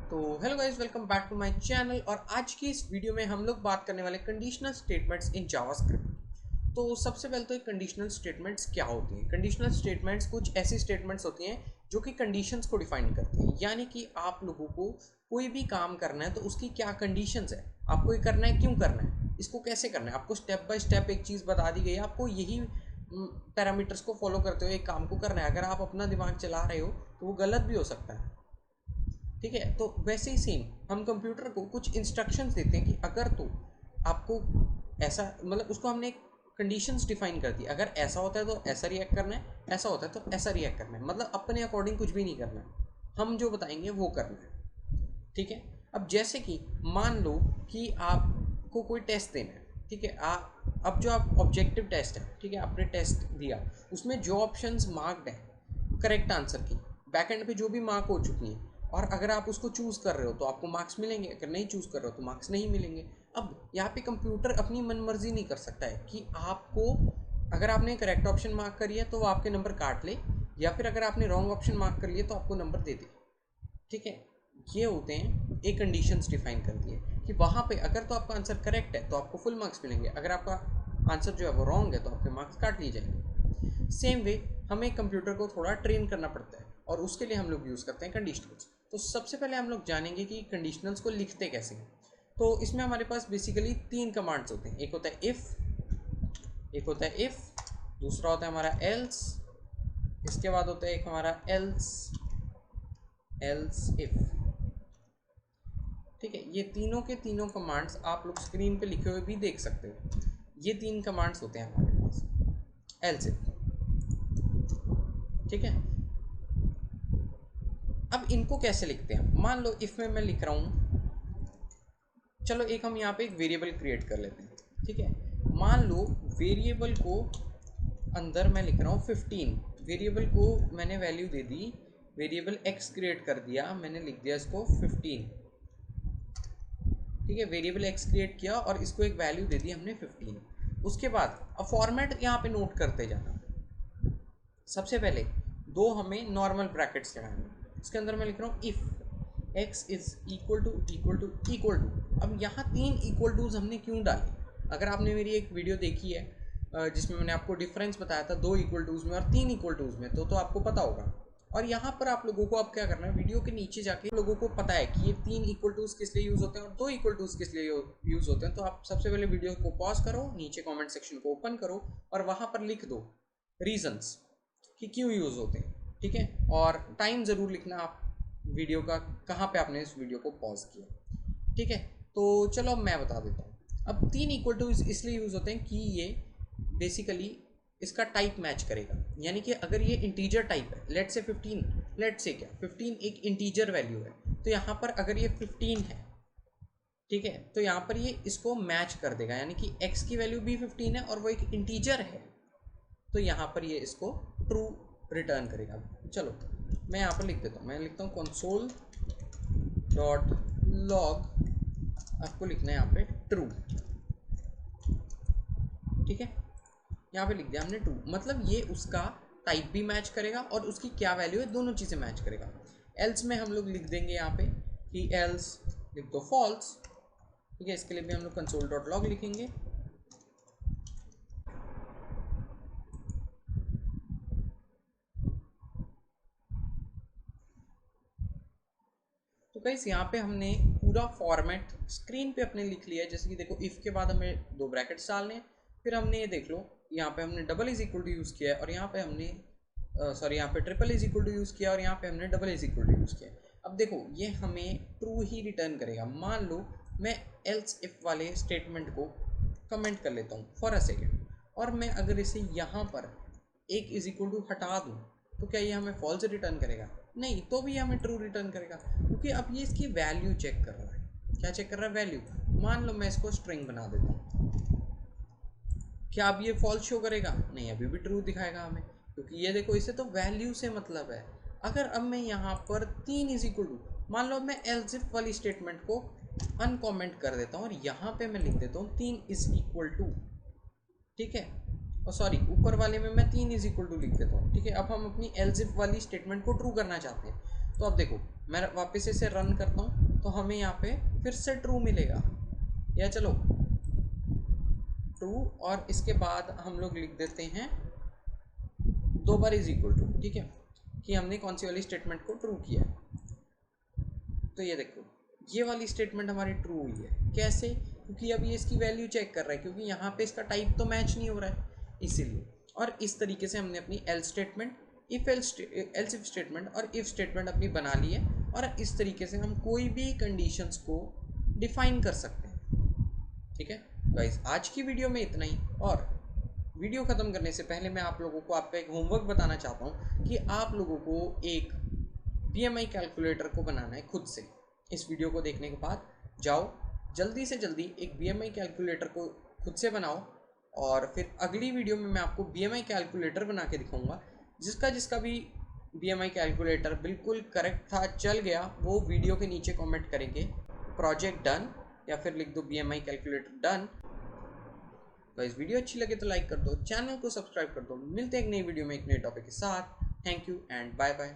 तो hello guys, welcome back to my channel. और आज की इस वीडियो में हम लोग बात करने वाले कंडीशनल स्टेटमेंट्स इन जावास्क्रिप्ट। तो सबसे पहले तो एक कंडीशनल स्टेटमेंट्स क्या होती हैं। कंडीशनल स्टेटमेंट्स कुछ ऐसी स्टेटमेंट्स होती हैं जो कि कंडीशंस को डिफाइन करती हैं, यानी कि आप लोगों को कोई भी काम करना है तो उसकी क्या कंडीशंस है, आपको ये करना है, क्यों करना है, इसको कैसे करना है, आपको स्टेप बाय स्टेप एक चीज़ बता दी गई है, आपको यही पैरामीटर्स को फॉलो करते हुए एक काम को करना है। अगर आप अपना दिमाग चला रहे हो तो वो गलत भी हो सकता है, ठीक है। तो वैसे ही सेम हम कंप्यूटर को कुछ इंस्ट्रक्शंस देते हैं कि अगर तो आपको ऐसा, मतलब उसको हमने कंडीशंस डिफाइन कर दी, अगर ऐसा होता है तो ऐसा रिएक्ट करना है, ऐसा होता है तो ऐसा रिएक्ट करना है, मतलब अपने अकॉर्डिंग कुछ भी नहीं करना है, हम जो बताएंगे वो करना है, ठीक है। अब जैसे कि मान लो कि आपको कोई टेस्ट देना है, ठीक है। अब जो आप ऑब्जेक्टिव टेस्ट है, ठीक है, आपने टेस्ट दिया, उसमें जो ऑप्शंस मार्क्ड है करेक्ट आंसर की, बैक एंड पे जो भी मार्क हो चुकी हैं, और अगर आप उसको चूज़ कर रहे हो तो आपको मार्क्स मिलेंगे, अगर नहीं चूज़ कर रहे हो तो मार्क्स नहीं मिलेंगे। अब यहाँ पे कंप्यूटर अपनी मनमर्जी नहीं कर सकता है कि आपको, अगर आपने करेक्ट ऑप्शन मार्क करी है तो वो आपके नंबर काट ले, या फिर अगर आपने रॉन्ग ऑप्शन मार्क कर लिया तो आपको नंबर दे दे, ठीक है। ये होते हैं एक कंडीशंस डिफाइन करती है कि वहाँ पे अगर तो आपका आंसर करेक्ट है तो आपको फुल मार्क्स मिलेंगे, अगर आपका आंसर जो है वो रॉन्ग है तो आपके मार्क्स काट लिए जाएंगे। सेम वे हमें कंप्यूटर को थोड़ा ट्रेन करना पड़ता है और उसके लिए हम लोग यूज़ करते हैं कंडीशनल्स। तो सबसे पहले हम लोग जानेंगे कि कंडीशनल्स को लिखते कैसे हैं। तो इसमें हमारे पास बेसिकली तीन कमांड्स होते हैं। एक होता है इफ़, दूसरा होता है हमारा एल्स, इसके बाद होता है एक हमारा एल्स इफ, ठीक है। ये तीनों के तीनों कमांड्स आप लोग स्क्रीन पे लिखे हुए भी देख सकते हो। ये तीन कमांड्स होते हैं हमारे पास एल्स इफ, ठीक है। अब इनको कैसे लिखते हैं, मान लो इफ में मैं लिख रहा हूँ, चलो एक हम यहाँ पे एक वेरिएबल क्रिएट कर लेते हैं, ठीक है। मान लो वेरिएबल को अंदर मैं लिख रहा हूँ 15, वेरिएबल को मैंने वैल्यू दे दी, वेरिएबल एक्स क्रिएट कर दिया, मैंने लिख दिया इसको 15, ठीक है। वेरिएबल एक्स क्रिएट किया और इसको एक वैल्यू दे दी हमने 15। उसके बाद अब फॉर्मेट यहाँ पे नोट करते जाना। सबसे पहले दो हमें नॉर्मल ब्रैकेट्स लगाएंगे, इसके अंदर मैं लिख रहा हूँ if X is equal to equal to equal to. अब यहाँ तीन इक्वल टूज हमने क्यों डाले, अगर आपने मेरी एक वीडियो देखी है जिसमें मैंने आपको डिफरेंस बताया था दो इक्वल टूज में और तीन इक्वल टूज में, तो आपको पता होगा। और यहाँ पर आप लोगों को अब क्या करना है, वीडियो के नीचे जाके लोगों को पता है कि ये तीन इक्वल टूज किस लिए यूज़ होते हैं और दो इक्वल टूज किस लिए यूज़ होते हैं। तो आप सबसे पहले वीडियो को पॉज करो, नीचे कमेंट सेक्शन को ओपन करो और वहाँ पर लिख दो रीजंस कि क्यों यूज़ होते हैं, ठीक है। और टाइम ज़रूर लिखना आप वीडियो का, कहाँ पे आपने इस वीडियो को पॉज किया, ठीक है। तो चलो अब मैं बता देता हूँ। अब तीन इक्वल टू इसलिए यूज़ होते हैं कि ये बेसिकली इसका टाइप मैच करेगा, यानी कि अगर ये इंटीजर टाइप है, लेट से 15, लेट से क्या 15 एक इंटीजर वैल्यू है, तो यहाँ पर अगर ये 15 है, ठीक है, तो यहाँ पर ये इसको मैच कर देगा, यानी कि x की वैल्यू भी 15 है और वो एक इंटीजर है, तो यहाँ पर ये इसको ट्रू रिटर्न करेगा। चलो मैं यहाँ पर लिख देता हूँ, मैं लिखता हूँ console डॉट लॉग, आपको लिखना है यहाँ पे ट्रू, ठीक है। यहाँ पे लिख दिया हमने ट्रू, मतलब ये उसका टाइप भी मैच करेगा और उसकी क्या वैल्यू है दोनों चीज़ें मैच करेगा। एल्स में हम लोग लिख देंगे यहाँ पे कि एल्स लिख दो फॉल्स, ठीक है। इसके लिए भी हम लोग कंसोल डॉट लॉग लिखेंगे। तो गाइस यहाँ पे हमने पूरा फॉर्मेट स्क्रीन पे अपने लिख लिया है। जैसे कि देखो इफ़ के बाद हमें दो ब्रैकेट्स डालने हैं, फिर हमने ये देख लो यहाँ पे हमने double is equal to use किया है और यहाँ पे हमने यहाँ पे triple is equal to use किया और यहाँ पे हमने double is equal to use किया। अब देखो ये हमें ट्रू ही रिटर्न करेगा। मान लो मैं एल्स इफ वाले स्टेटमेंट को कमेंट कर लेता हूँ फॉर अ सेकेंड, और मैं अगर इसे यहाँ पर एक इज इक्वल टू हटा दूँ तो क्या ये हमें फॉल्स रिटर्न करेगा? नहीं, तो भी हमें ट्रू रिटर्न करेगा, क्योंकि अब ये इसकी वैल्यू चेक कर रहा है। क्या चेक कर रहा है? वैल्यू। मान लो मैं इसको स्ट्रिंग बना देता हूँ, क्या अब ये फॉल्स शो करेगा? नहीं, अभी भी ट्रू दिखाएगा हमें, क्योंकि ये देखो इसे तो वैल्यू से मतलब है। अगर अब मैं यहाँ पर तीन इज इक्वल टू, मान लो मैं एल्स इफ वाली स्टेटमेंट को अनकॉमेंट कर देता हूँ और यहाँ पे मैं लिख देता हूँ तीन इज इक्वल टू, ठीक है। और सॉरी, ऊपर वाले में मैं तीन इज इक्वल टू लिख देता हूँ, ठीक है। अब हम अपनी एल्स इफ वाली स्टेटमेंट को ट्रू करना चाहते हैं, तो अब देखो मैं वापस इसे रन करता हूँ तो हमें यहाँ पे फिर से ट्रू मिलेगा, या चलो ट्रू, और इसके बाद हम लोग लिख देते हैं 2 बार इज इक्वल टू, ठीक है, कि हमने कौन सी वाली स्टेटमेंट को ट्रू किया है। तो ये देखो ये वाली स्टेटमेंट हमारी ट्रू हुई है। कैसे? क्योंकि अब ये इसकी वैल्यू चेक कर रहा है, क्योंकि यहाँ पे इसका टाइप तो मैच नहीं हो रहा है इसीलिए। और इस तरीके से हमने अपनी else statement, else if statement और इफ स्टेटमेंट अपनी बना ली है, और इस तरीके से हम कोई भी कंडीशंस को डिफाइन कर सकते हैं। ठीक है गाइस, आज की वीडियो में इतना ही। और वीडियो ख़त्म करने से पहले मैं आप लोगों को आपका एक होमवर्क बताना चाहता हूँ कि आप लोगों को एक BMI कैलकुलेटर को बनाना है खुद से। इस वीडियो को देखने के बाद जाओ जल्दी से जल्दी एक BMI कैलकुलेटर को खुद से बनाओ, और फिर अगली वीडियो में मैं आपको BMI कैलकुलेटर बना के दिखाऊंगा। जिसका भी BMI कैलकुलेटर बिल्कुल करेक्ट था, चल गया, वो वीडियो के नीचे कमेंट करेंगे प्रोजेक्ट डन, या फिर लिख दो BMI कैलकुलेटर डन। तो इस वीडियो अच्छी लगे तो लाइक कर दो, चैनल को सब्सक्राइब कर दो। मिलते हैं एक नई वीडियो में एक नए टॉपिक के साथ। Thank you and bye bye.